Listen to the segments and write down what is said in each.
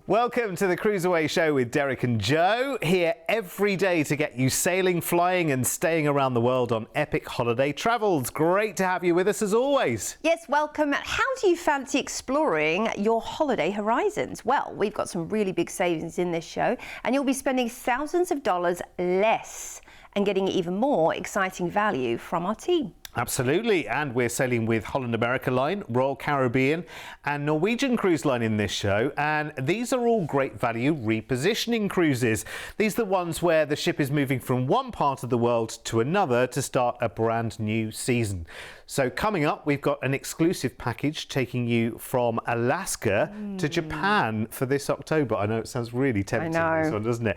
Welcome to the CruiseAway show with Derek and Joe, here every day to get you sailing, flying and staying around the world on epic holiday travels. Great to have you with us as always. Yes, welcome. How do you fancy exploring your holiday horizons? Well, we've got some really big savings in this show and you'll be spending thousands of dollars less and getting even more exciting value from our team. Absolutely, and we're sailing with Holland America Line, Royal Caribbean and Norwegian Cruise Line in this show, and these are all great value repositioning cruises. These are the ones where the ship is moving from one part of the world to another to start a brand new season. So coming up, we've got an exclusive package taking you from Alaska to Japan for this October. I know it sounds really tempting, this one, doesn't it?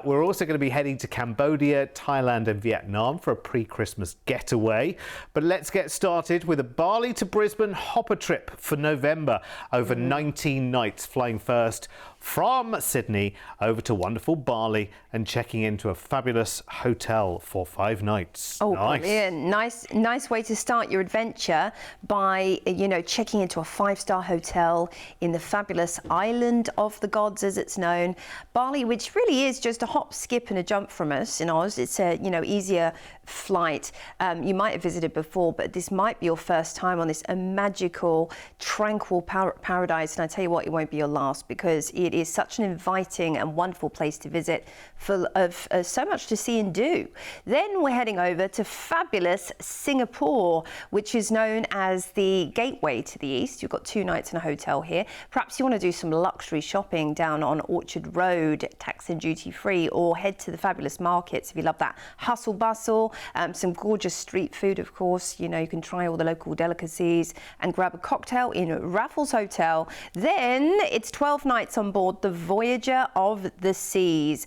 We're also going to be heading to Cambodia, Thailand and Vietnam for a pre-Christmas getaway. But let's get started with a Bali to Brisbane hopper trip for November over 19 nights, flying first from Sydney over to wonderful Bali and checking into a fabulous hotel for 5 nights. Oh, nice. Brilliant. Nice way to start your adventure by, checking into a 5-star hotel in the fabulous Island of the Gods, as it's known. Bali, which really is just a hop, skip and a jump from us in Oz. It's a, easier flight. You might have visited before, but this might be your first time on this magical, tranquil paradise. And I tell you what, it won't be your last, because it is such an inviting and wonderful place to visit, full of so much to see and do. Then we're heading over to fabulous Singapore, which is known as the gateway to the east. You've got 2 nights in a hotel here. Perhaps you want to do some luxury shopping down on Orchard Road, tax and duty free, or head to the fabulous markets if you love that hustle bustle. Some gorgeous street food, of course. You can try all the local delicacies and grab a cocktail in Raffles Hotel. Then it's 12 nights on board the Voyager of the Seas.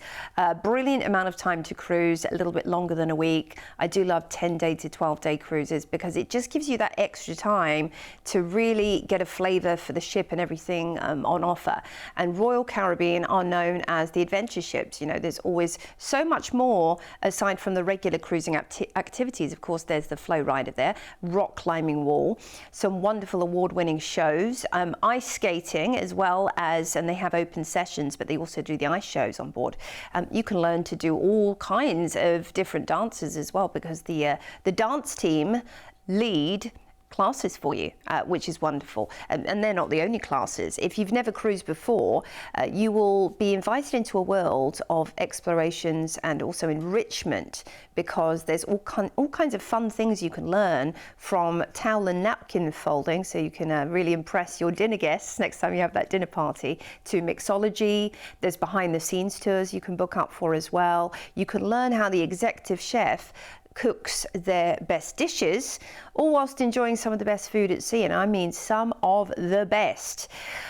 Brilliant amount of time to cruise, a little bit longer than a week. I do love 10-day to 12-day cruises because it just gives you that extra time to really get a flavour for the ship and everything on offer. And Royal Caribbean are known as the adventure ships. There's always so much more aside from the regular cruising activities. Of course, there's the flow rider there, rock climbing wall, some wonderful award-winning shows, ice skating as well as, and they have open sessions, but they also do the ice shows on board. You can learn to do all kinds of different dances as well, because the dance team lead classes for you, which is wonderful. And they're not the only classes. If you've never cruised before, you will be invited into a world of explorations and also enrichment, because there's all kinds of fun things you can learn, from towel and napkin folding, so you can really impress your dinner guests next time you have that dinner party, to mixology. There's behind the scenes tours you can book up for as well. You can learn how the executive chef cooks their best dishes, all whilst enjoying some of the best food at sea, and I mean some of the best.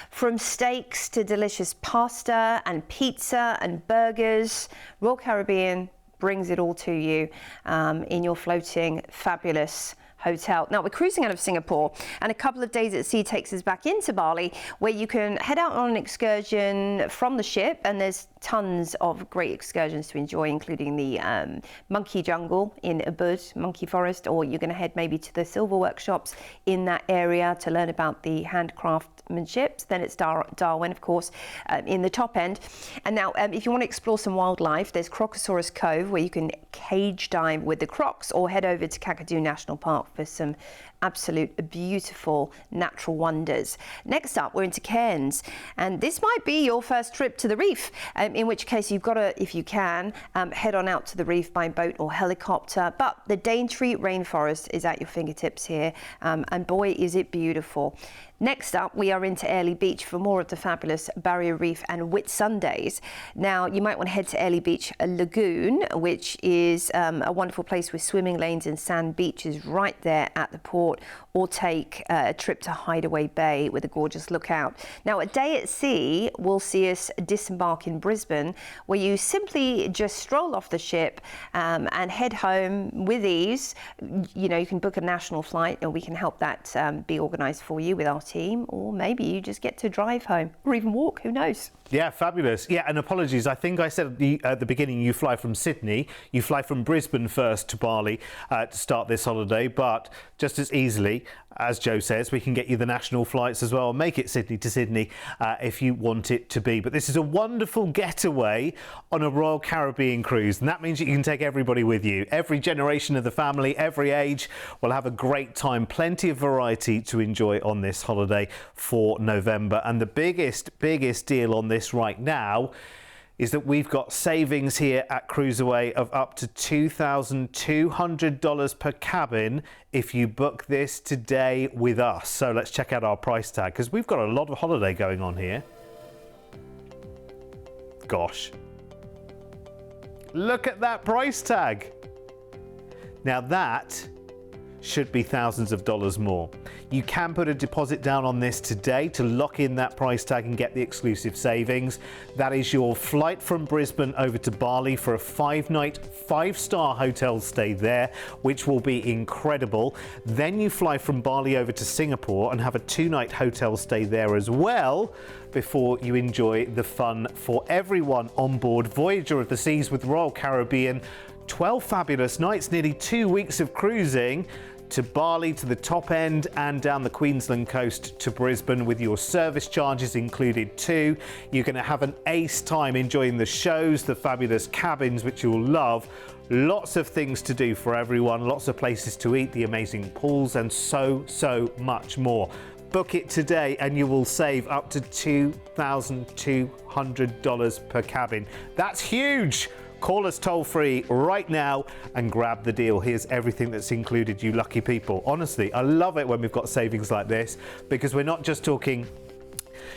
From steaks to delicious pasta and pizza and burgers, Royal Caribbean brings it all to you in your floating fabulous hotel. Now, we're cruising out of Singapore, and a couple of days at sea takes us back into Bali, where you can head out on an excursion from the ship, and there's tons of great excursions to enjoy, including the monkey jungle in Ubud, monkey forest, or you're going to head maybe to the silver workshops in that area to learn about the handcraftsmanship. Then it's Darwin, of course, in the top end. And now, if you want to explore some wildlife, there's Crocosaurus Cove, where you can cage dive with the crocs, or head over to Kakadu National Park for some absolute beautiful natural wonders. Next up, we're into Cairns, and this might be your first trip to the reef, in which case you've got to, if you can, head on out to the reef by boat or helicopter. But the Daintree rainforest is at your fingertips here, and boy, is it beautiful. Next up, we are into Airlie Beach for more of the fabulous Barrier Reef and Whitsundays. Now, you might want to head to Airlie Beach Lagoon, which is a wonderful place with swimming lanes and sand beaches right there at the port, or take a trip to Hideaway Bay with a gorgeous lookout. Now, a day at sea will see us disembark in Brisbane, where you simply just stroll off the ship and head home with ease. You can book a national flight, and we can help that be organised for you with our team. team, or maybe you just get to drive home or even walk, who knows? Yeah, fabulous. Yeah, and apologies, I think I said at the beginning you fly from Sydney, you fly from Brisbane first to Bali to start this holiday, but just as easily, as Joe says, we can get you the national flights as well, make it Sydney to Sydney if you want it to be. But this is a wonderful getaway on a Royal Caribbean cruise, and that means you can take everybody with you. Every generation of the family, every age will have a great time, plenty of variety to enjoy on this holiday for November. And the biggest deal on this right now is that we've got savings here at CruiseAway of up to $2,200 per cabin if you book this today with us. So let's check out our price tag, because we've got a lot of holiday going on here. Gosh, look at that price tag. Now that should be thousands of dollars more. You can put a deposit down on this today to lock in that price tag and get the exclusive savings. That is your flight from Brisbane over to Bali for a 5-night, 5-star hotel stay there, which will be incredible. Then you fly from Bali over to Singapore and have a 2-night hotel stay there as well, before you enjoy the fun for everyone on board Voyager of the Seas with Royal Caribbean. 12 fabulous nights, nearly 2 weeks of cruising to Bali, to the top end, and down the Queensland coast to Brisbane, with your service charges included too. You're going to have an ace time enjoying the shows, the fabulous cabins, which you'll love. Lots of things to do for everyone, lots of places to eat, the amazing pools, and so much more. Book it today and you will save up to $2,200 per cabin. That's huge! Call us toll free right now and grab the deal. Here's everything that's included, you lucky people. Honestly, I love it when we've got savings like this, because we're not just talking,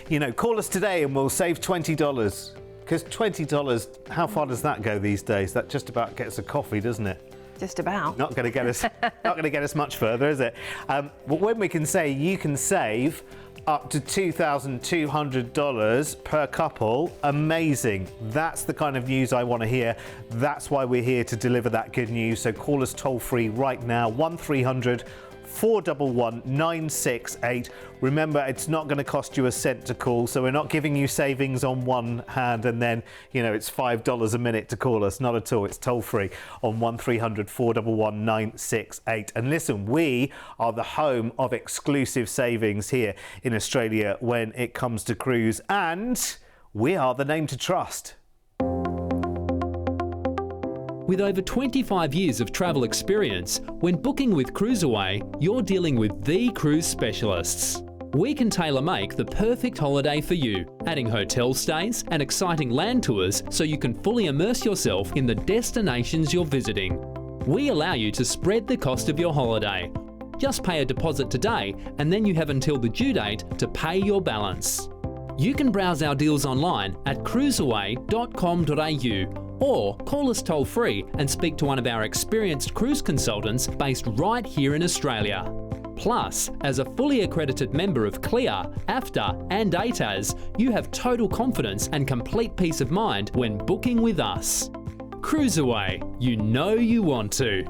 you know, call us today and we'll save $20. Because $20, how far does that go these days? That just about gets a coffee, doesn't it? Just about. Not going to get us, not going to get us much further, is it? But when we can say you can save up to $2,200 per couple, amazing. That's the kind of news I want to hear. That's why we're here to deliver that good news. So call us toll free right now, 1300 411 968. Remember, it's not going to cost you a cent to call, so we're not giving you savings on one hand and then, you know, it's $5 a minute to call us. Not at all. It's toll free on 1300 411 968. And listen, we are the home of exclusive savings here in Australia when it comes to cruise, and we are the name to trust. With over 25 years of travel experience, when booking with CruiseAway, you're dealing with the cruise specialists. We can tailor-make the perfect holiday for you, adding hotel stays and exciting land tours so you can fully immerse yourself in the destinations you're visiting. We allow you to spread the cost of your holiday. Just pay a deposit today and then you have until the due date to pay your balance. You can browse our deals online at cruiseaway.com.au or call us toll free and speak to one of our experienced cruise consultants based right here in Australia. Plus, as a fully accredited member of CLIA, AFTA and ATAS, you have total confidence and complete peace of mind when booking with us. CruiseAway, you know you want to.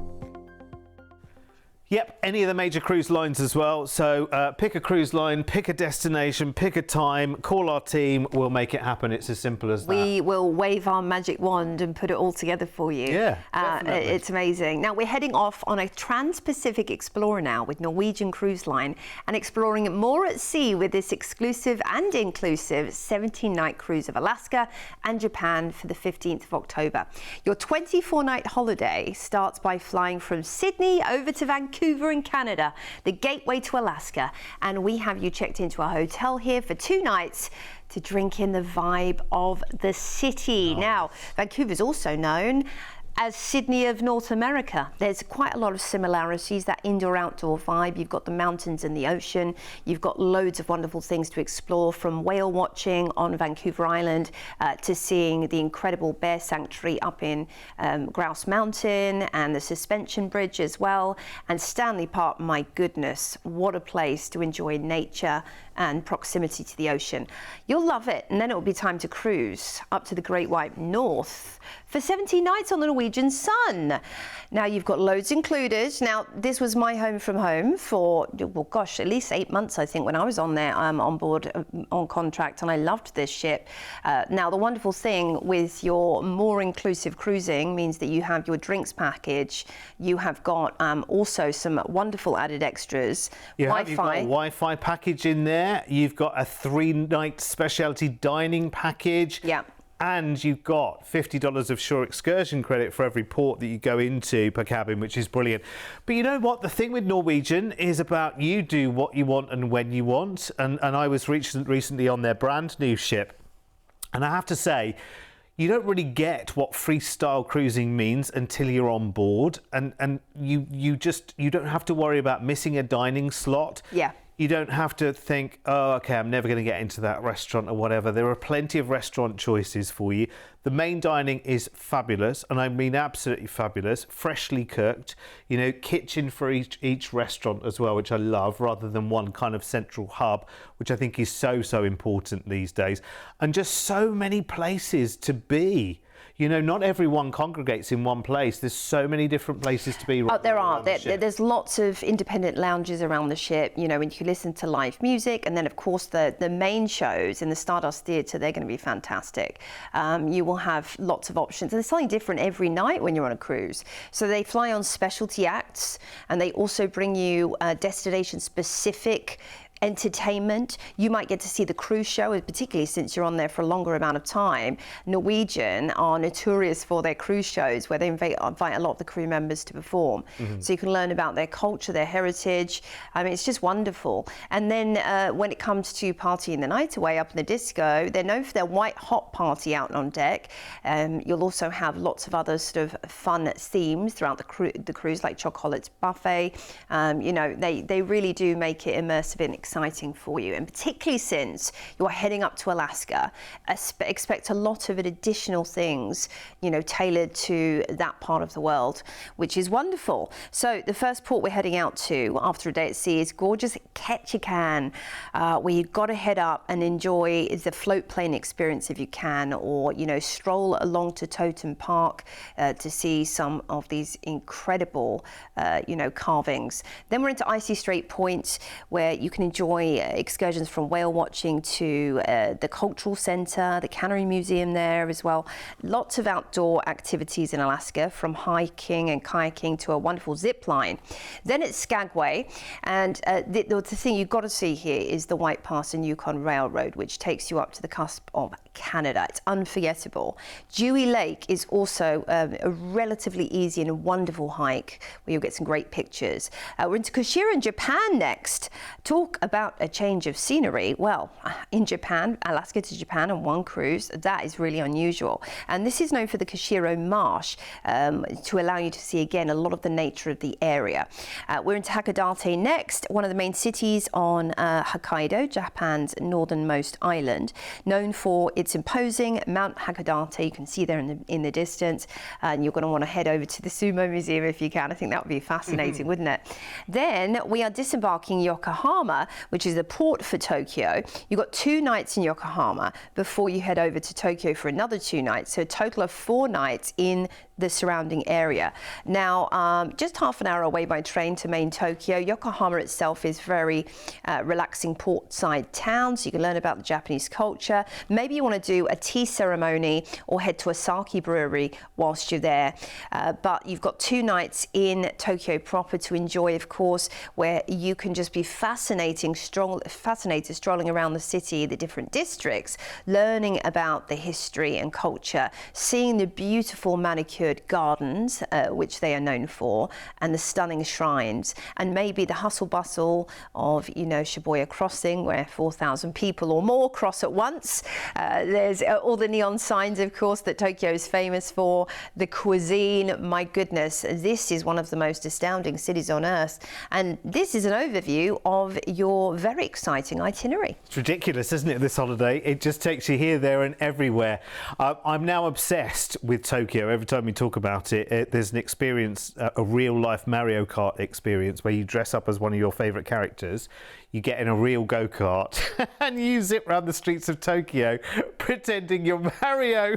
Yep, any of the major cruise lines as well. So pick a cruise line, pick a destination, pick a time, call our team, we'll make it happen. It's as simple as that. We will wave our magic wand and put it all together for you. Yeah, definitely. It's amazing. Now we're heading off on a Trans-Pacific Explorer now with Norwegian Cruise Line, and exploring more at sea with this exclusive and inclusive 17-night cruise of Alaska and Japan for the 15th of October. Your 24-night holiday starts by flying from Sydney over to Vancouver in Canada, the gateway to Alaska, and we have you checked into a hotel here for 2 nights to drink in the vibe of the city. Nice. Now, Vancouver is also known as Sydney of North America. There's quite a lot of similarities, that indoor-outdoor vibe. You've got the mountains and the ocean. You've got loads of wonderful things to explore, from whale watching on Vancouver Island to seeing the incredible bear sanctuary up in Grouse Mountain, and the suspension bridge as well. And Stanley Park, my goodness, what a place to enjoy nature and proximity to the ocean. You'll love it. And then it will be time to cruise up to the Great White North for 17 nights on the Norwegian Norwegian sun. Now you've got loads included. Now this was my home from home for, well gosh, at least 8 months I think when I was on there on board on contract, and I loved this ship. Now the wonderful thing with your more inclusive cruising means that you have your drinks package, you have got also some wonderful added extras. You've got Wi-Fi. a Wi-Fi package in there, you've got a 3-night specialty dining package. Yeah. And you've got $50 of shore excursion credit for every port that you go into per cabin, which is brilliant. But you know what? The thing with Norwegian is about you do what you want and when you want. And I was recently on their brand new ship. And I have to say, you don't really get what freestyle cruising means until you're on board. And you don't have to worry about missing a dining slot. Yeah. You don't have to think, oh, okay, I'm never going to get into that restaurant or whatever. There are plenty of restaurant choices for you. The main dining is fabulous, and I mean absolutely fabulous. Freshly cooked, you know, kitchen for each restaurant as well, which I love, rather than one kind of central hub, which I think is so important these days. And just so many places to be. You know, not everyone congregates in one place. There's so many different places to be. Oh, there are. There's lots of independent lounges around the ship, you know, and you can listen to live music. And then, of course, the main shows in the Stardust Theatre, they're going to be fantastic. You will have lots of options. And there's something different every night when you're on a cruise. So they fly on specialty acts, and they also bring you destination-specific entertainment. You might get to see the cruise show, particularly since you're on there for a longer amount of time. Norwegian are notorious for their cruise shows where they invite a lot of the crew members to perform. So you can learn about their culture, their heritage. I mean, it's just wonderful. And then when it comes to partying the night away up in the disco, they're known for their white hot party out on deck. You'll also have lots of other sort of fun themes throughout the cruise, like Chocolate's buffet. You know, they really do make it immersive and exciting for you, and particularly since you're heading up to Alaska, expect a lot of additional things, you know, tailored to that part of the world, which is wonderful. So the first port we're heading out to after a day at sea is gorgeous Ketchikan, where you've got to head up and enjoy the float plane experience if you can, or, you know, stroll along to Totem Park to see some of these incredible, you know, carvings. Then we're into Icy Strait Point, where you can enjoy excursions from whale watching to the cultural centre, the Cannery Museum there as well. Lots of outdoor activities in Alaska, from hiking and kayaking to a wonderful zip line. Then it's Skagway, and the thing you've got to see here is the White Pass and Yukon Railroad, which takes you up to the cusp of Canada. It's unforgettable. Dewey Lake is also a relatively easy and a wonderful hike where you'll get some great pictures. We're into Kushiro in Japan next. Talk about a change of scenery. Well, in Japan, Alaska to Japan on one cruise, that is really unusual. And this is known for the Kushiro Marsh, to allow you to see again a lot of the nature of the area. We're into Hakodate next, one of the main cities on Hokkaido, Japan's northernmost island, known for its imposing Mount Hakodate. You can see there in the distance, and you're going to want to head over to the Sumo Museum if you can. I think that would be fascinating, wouldn't it? Then we are disembarking Yokohama, which is the port for Tokyo. You've got 2 nights in Yokohama before you head over to Tokyo for another 2 nights, so a total of 4 nights in the surrounding area. Now, just half an hour away by train to main Tokyo, Yokohama itself is very relaxing portside town, so you can learn about the Japanese culture. Maybe you want to do a tea ceremony or head to a sake brewery whilst you're there. But you've got 2 nights in Tokyo proper to enjoy, of course, where you can just be fascinated strolling around the city, the different districts, learning about the history and culture, seeing the beautiful manicured gardens, which they are known for, and the stunning shrines, and maybe the hustle bustle of, you know, Shibuya Crossing, where 4,000 people or more cross at once. There's all the neon signs, of course, that Tokyo is famous for. The cuisine, my goodness, this is one of the most astounding cities on earth. And this is an overview of your very exciting itinerary. It's ridiculous, isn't it, this holiday? It just takes you here, there and everywhere. I'm now obsessed with Tokyo. Every time we talk about it, there's an experience, a real-life Mario Kart experience, where you dress up as one of your favourite characters. You get in a real go-kart and you zip around the streets of Tokyo pretending you're Mario.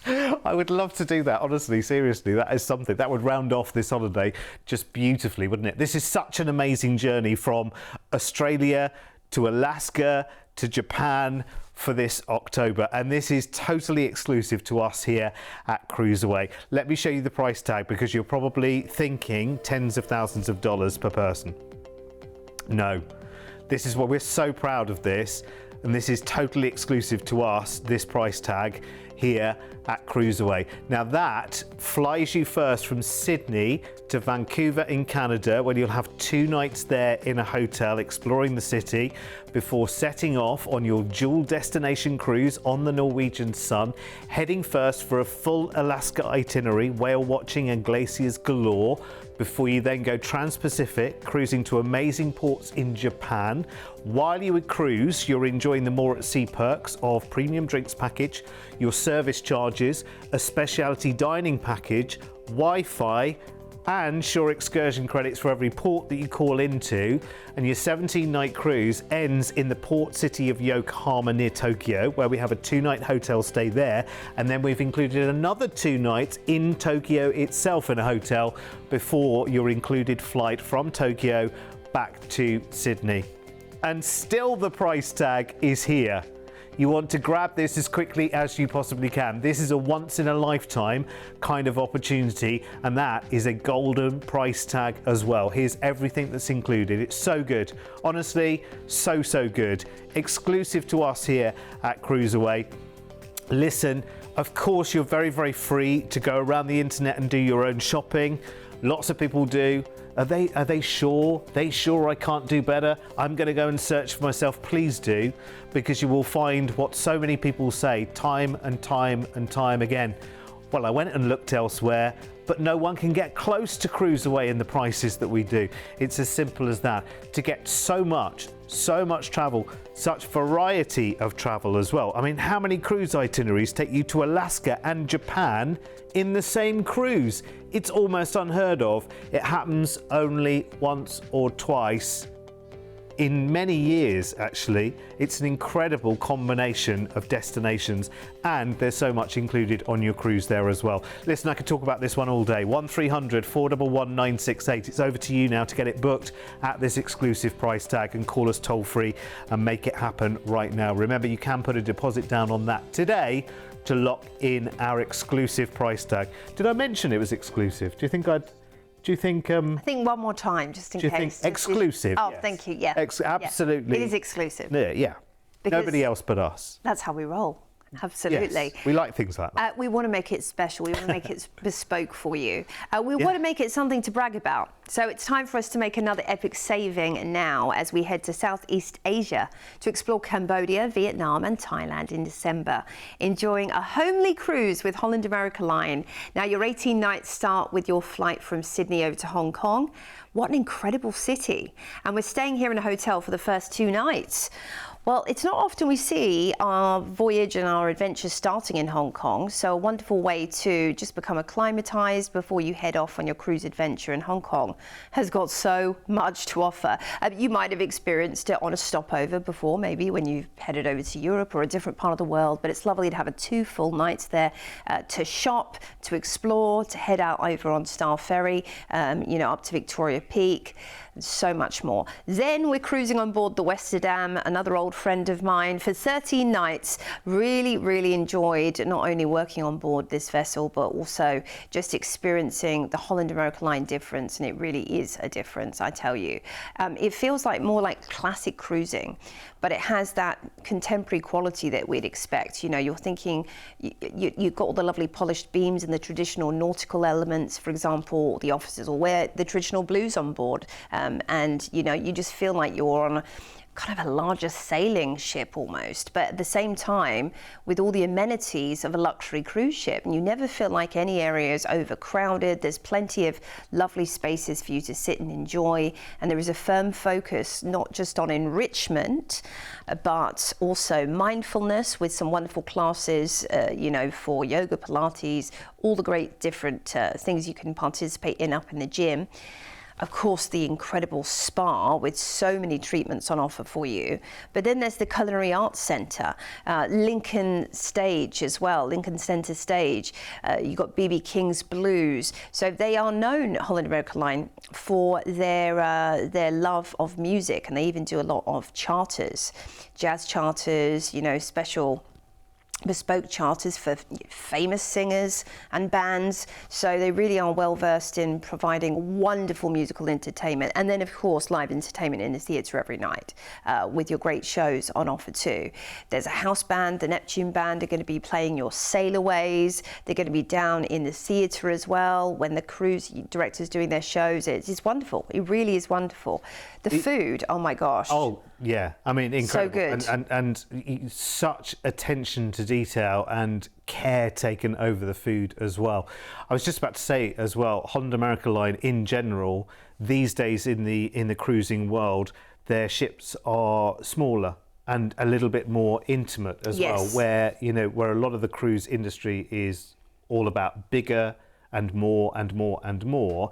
I would love to do that, honestly, seriously. That is something that would round off this holiday just beautifully, wouldn't it? This is such an amazing journey from Australia to Alaska to Japan for this October, and this is totally exclusive to us here at CruiseAway. Let me show you the price tag, because you're probably thinking tens of thousands of dollars per person. No, this is what we're so proud of this, and this is totally exclusive to us, this price tag here at CruiseAway. Now that flies you first from Sydney to Vancouver in Canada, where you'll have 2 nights there in a hotel exploring the city before setting off on your dual destination cruise on the Norwegian Sun, heading first for a full Alaska itinerary, whale watching and glaciers galore, before you then go trans-Pacific, cruising to amazing ports in Japan. While you would cruise, you're enjoying the more at sea perks of premium drinks package, your service charges, a specialty dining package, Wi-Fi, and Shore excursion credits for every port that you call into. And your 17-night cruise ends in the port city of Yokohama near Tokyo, where we have a 2-night hotel stay there, and then we've included another 2 nights in Tokyo itself in a hotel before your included flight from Tokyo back to Sydney. And still the price tag is here. You want to grab this as quickly as you possibly can. This is a once in a lifetime kind of opportunity, and that is a golden price tag as well. Here's everything that's included. It's so good. Honestly, so good. Exclusive to us here at CruiseAway. Listen, of course you're very free to go around the internet and do your own shopping. Lots of people do. Are they sure? They sure I can't do better? I'm going to go and search for myself. Please do, because you will find what so many people say time and time again. Well, I went and looked elsewhere, but no one can get close to CruiseAway in the prices that we do. It's as simple as that. To get so much travel, such variety of travel as well. I mean, how many cruise itineraries take you to Alaska and Japan in the same cruise? It's almost unheard of. It happens only once or twice in many years, actually. It's an incredible combination of destinations, and there's so much included on your cruise there as well. Listen, I could talk about this one all day. 1300 411 968. It's over to you now to get it booked at this exclusive price tag, and call us toll free and make it happen right now. Remember, you can put a deposit down on that today to lock in our exclusive price tag. Did I mention it was exclusive? I think one more time, just in case. Exclusive? Oh, yes. Thank you, yeah. Absolutely. Yeah. It is exclusive. Yeah. Because nobody else but us. That's how we roll. Absolutely. Yes, we like things like that. We want to make it special. We want to make it bespoke for you. We want to make it something to brag about. So it's time for us to make another epic saving now as we head to Southeast Asia to explore Cambodia, Vietnam and Thailand in December, enjoying a homely cruise with Holland America Line. Now, your 18 nights start with your flight from Sydney over to Hong Kong. What an incredible city. And we're staying here in a hotel for the first 2 nights. Well, it's not often we see our voyage and our adventures starting in Hong Kong, so a wonderful way to just become acclimatized before you head off on your cruise adventure in Hong Kong has got so much to offer. You might have experienced it on a stopover before, maybe when you've headed over to Europe or a different part of the world, but it's lovely to have 2 full nights there to shop, to explore, to head out over on Star Ferry, up to Victoria Peak. So much more. Then we're cruising on board the Westerdam, another old friend of mine, for 13 nights. Really enjoyed not only working on board this vessel, but also just experiencing the Holland America Line difference, and it really is a difference, I tell you. It feels more like classic cruising, but it has that contemporary quality that we'd expect. You're thinking you've got all the lovely polished beams and the traditional nautical elements. For example, the officers will wear the traditional blues on board, and you just feel like you're on kind of a larger sailing ship almost, but at the same time with all the amenities of a luxury cruise ship, and you never feel like any area is overcrowded. There's plenty of lovely spaces for you to sit and enjoy, and there is a firm focus not just on enrichment but also mindfulness, with some wonderful classes for yoga, Pilates, all the great different things you can participate in up in the gym. of course, the incredible spa with so many treatments on offer for you. But then there's the Culinary Arts Centre, Lincoln Stage as well, Lincoln Centre Stage. You've got B.B. King's Blues. So they are known, Holland America Line, for their love of music, and they even do a lot of charters, jazz charters, you know, special bespoke charters for famous singers and bands. So they really are well versed in providing wonderful musical entertainment, and then of course live entertainment in the theatre every night with your great shows on offer too. There's a house band, the Neptune Band are going to be playing your Sailaways. They're going to be down in the theatre as well when the cruise directors doing their shows. It's wonderful. It really is wonderful. The food, oh my gosh. Oh yeah, I mean, incredible. So good. And such attention to detail and care taken over the food as well. I was just about to say as well, Holland America Line in general, these days in the cruising world, their ships are smaller and a little bit more intimate as well, where, you know, where a lot of the cruise industry is all about bigger and more and more and more.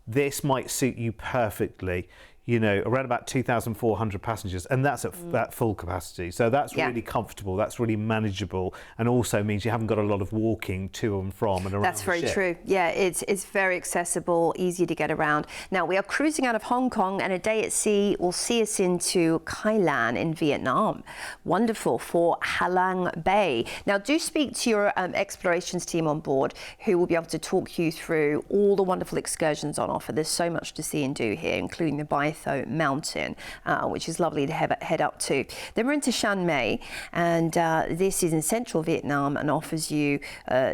This might suit you perfectly. You know, around about 2,400 passengers, and that's at full capacity. So that's really comfortable, that's really manageable, and also means you haven't got a lot of walking to and from and around. That's very true. Yeah, it's very accessible, easy to get around. Now, we are cruising out of Hong Kong, and a day at sea will see us into Kai Lan in Vietnam. Wonderful for Ha Lang Bay. Now, do speak to your explorations team on board, who will be able to talk you through all the wonderful excursions on offer. There's so much to see and do here, including the Bai Tho Mountain, which is lovely to head up to. Then we're into Chiang Mai, and this is in central Vietnam and offers you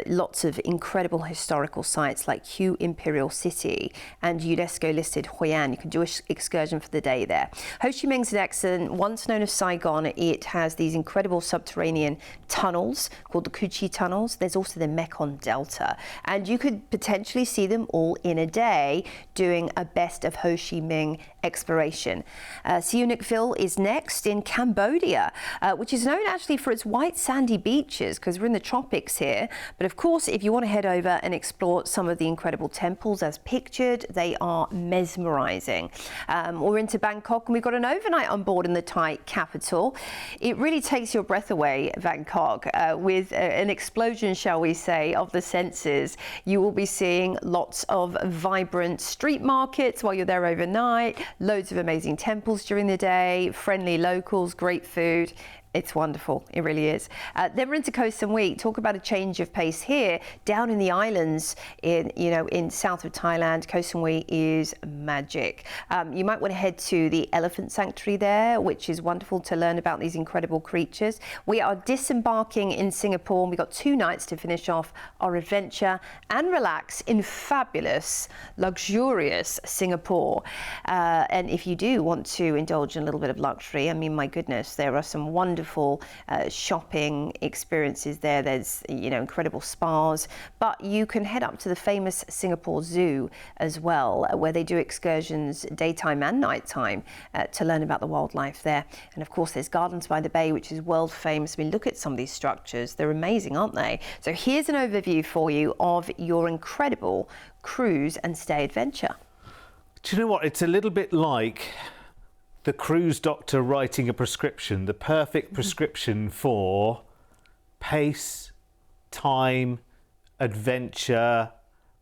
lots of incredible historical sites like Hue Imperial City and UNESCO listed Hoi An. You can do an excursion for the day there. Ho Chi Minh's an excellent, once known as Saigon. It has these incredible subterranean tunnels called the Cu Chi tunnels. There's also the Mekong Delta, and you could potentially see them all in a day doing a best of Ho Chi Minh exploration. Sihanoukville is next in Cambodia, which is known actually for its white sandy beaches because we're in the tropics here. But of course, if you want to head over and explore some of the incredible temples as pictured, they are mesmerizing. We're into Bangkok, and we've got an overnight on board in the Thai capital. It really takes your breath away, Bangkok, with an explosion, shall we say, of the senses. You will be seeing lots of vibrant street markets while you're there overnight, loads of amazing temples during the day, friendly locals, great food. It's wonderful, it really is. Then we're into Koh Samui. Talk about a change of pace here. Down in the islands, in south of Thailand, Koh Samui is magic. You might want to head to the elephant sanctuary there, which is wonderful to learn about these incredible creatures. We are disembarking in Singapore, and we've got 2 nights to finish off our adventure and relax in fabulous, luxurious Singapore. And if you do want to indulge in a little bit of luxury, I mean, my goodness, there are some wonderful shopping experiences there. There's incredible spas, but you can head up to the famous Singapore Zoo as well, where they do excursions daytime and nighttime to learn about the wildlife there. And of course, there's Gardens by the Bay, which is world famous. I mean, look at some of these structures, they're amazing, aren't they? So here's an overview for you of your incredible cruise and stay adventure. Do you know what, it's a little bit like the cruise doctor writing a prescription, the perfect prescription for pace, time, adventure,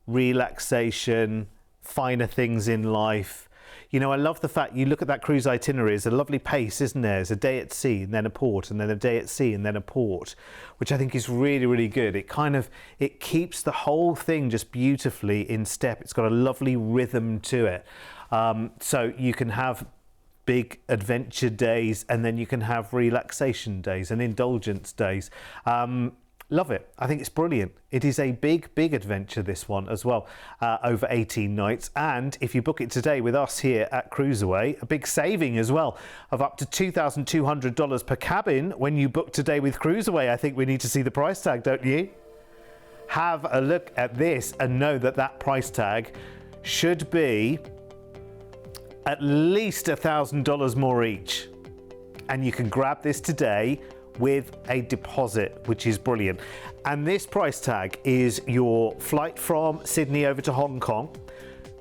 relaxation, finer things in life. You know, I love the fact you look at that cruise itinerary, it's a lovely pace, isn't there? It's a day at sea and then a port, and then a day at sea and then a port, which I think is really, really good. It keeps the whole thing just beautifully in step. It's got a lovely rhythm to it. So you can have big adventure days, and then you can have relaxation days and indulgence days. Love it. I think it's brilliant. It is a big, big adventure, this one as well, over 18 nights. And if you book it today with us here at CruiseAway, a big saving as well of up to $2,200 per cabin when you book today with CruiseAway. I think we need to see the price tag, don't you? Have a look at this and know that that price tag should be at least $1,000 more each, and you can grab this today with a deposit, which is brilliant. And this price tag is your flight from Sydney over to Hong Kong,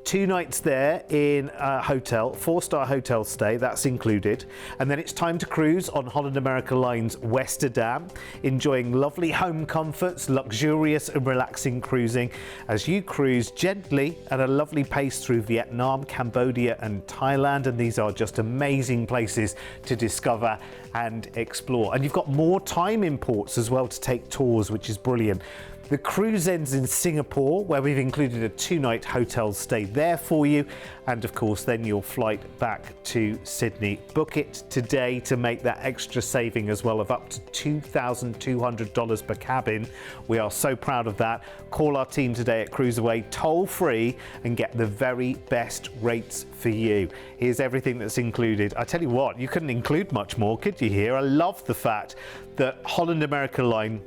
2 nights there in a hotel, 4-star hotel stay, that's included. And then it's time to cruise on Holland America Line's Westerdam, enjoying lovely home comforts, luxurious and relaxing cruising as you cruise gently at a lovely pace through Vietnam, Cambodia and Thailand. And these are just amazing places to discover and explore. And you've got more time in ports as well to take tours, which is brilliant. The cruise ends in Singapore, where we've included a 2-night hotel stay there for you. And of course, then your flight back to Sydney. Book it today to make that extra saving as well of up to $2,200 per cabin. We are so proud of that. Call our team today at CruiseAway toll free and get the very best rates for you. Here's everything that's included. I tell you what, you couldn't include much more, could you here? I love the fact that Holland America Line,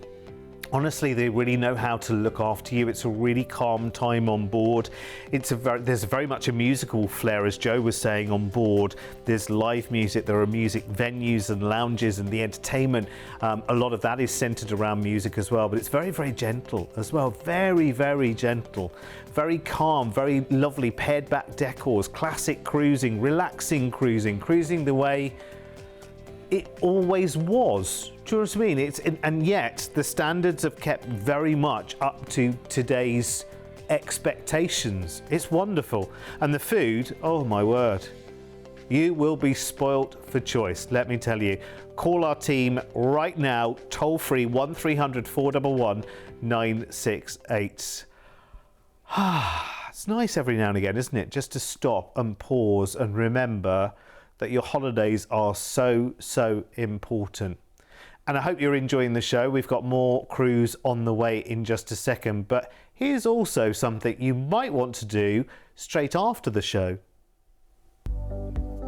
honestly, they really know how to look after you. It's a really calm time on board. There's very much a musical flair, as Joe was saying, on board. There's live music, there are music venues and lounges, and the entertainment, a lot of that is centered around music as well, but it's very, very gentle as well. Very, very gentle, very calm, very lovely pared back decors, classic cruising, relaxing cruising the way it always was. Do you know what I mean? And yet the standards have kept very much up to today's expectations. It's wonderful. And the food, oh my word, you will be spoilt for choice, let me tell you. Call our team right now, toll free 1300 411 968. It's nice every now and again, isn't it? Just to stop and pause and remember that your holidays are so, so important. And I hope you're enjoying the show. We've got more cruise on the way in just a second, but here's also something you might want to do straight after the show.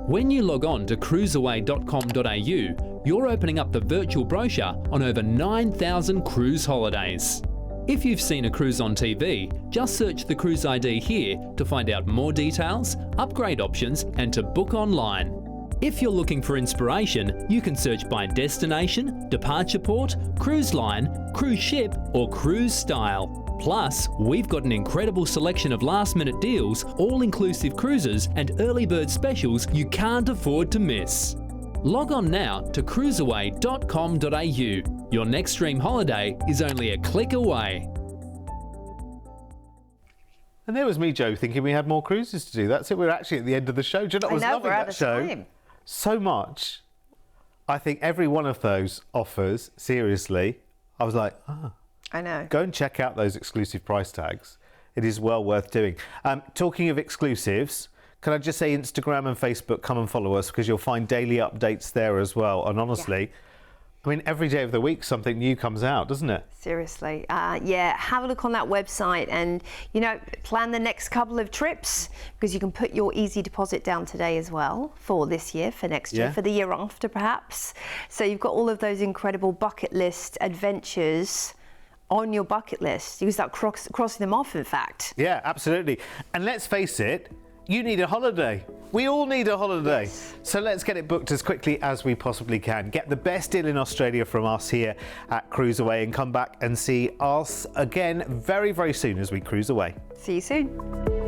When you log on to cruiseaway.com.au, you're opening up the virtual brochure on over 9,000 cruise holidays. If you've seen a cruise on TV, just search the cruise ID here to find out more details, upgrade options, and to book online. If you're looking for inspiration, you can search by destination, departure port, cruise line, cruise ship, or cruise style. Plus, we've got an incredible selection of last-minute deals, all-inclusive cruises, and early bird specials you can't afford to miss. Log on now to cruiseaway.com.au. Your next dream holiday is only a click away. And there was me, Joe, thinking we had more cruises to do. That's it. We're actually at the end of the show. Do you know, I was loving that show so much. I think every one of those offers, seriously, I was like, I know. Go and check out those exclusive price tags. It is well worth doing. Talking of exclusives, can I just say Instagram and Facebook, come and follow us because you'll find daily updates there as well. And honestly, I mean, every day of the week something new comes out, doesn't it? Seriously. Yeah, have a look on that website and, you know, plan the next couple of trips because you can put your easy deposit down today as well for this year, for next year, for the year after perhaps. So you've got all of those incredible bucket list adventures on your bucket list. You can start crossing them off, in fact. Yeah, absolutely. And let's face it, you need a holiday. We all need a holiday. Yes. So let's get it booked as quickly as we possibly can. Get the best deal in Australia from us here at CruiseAway and come back and see us again very, very soon as we cruise away. See you soon.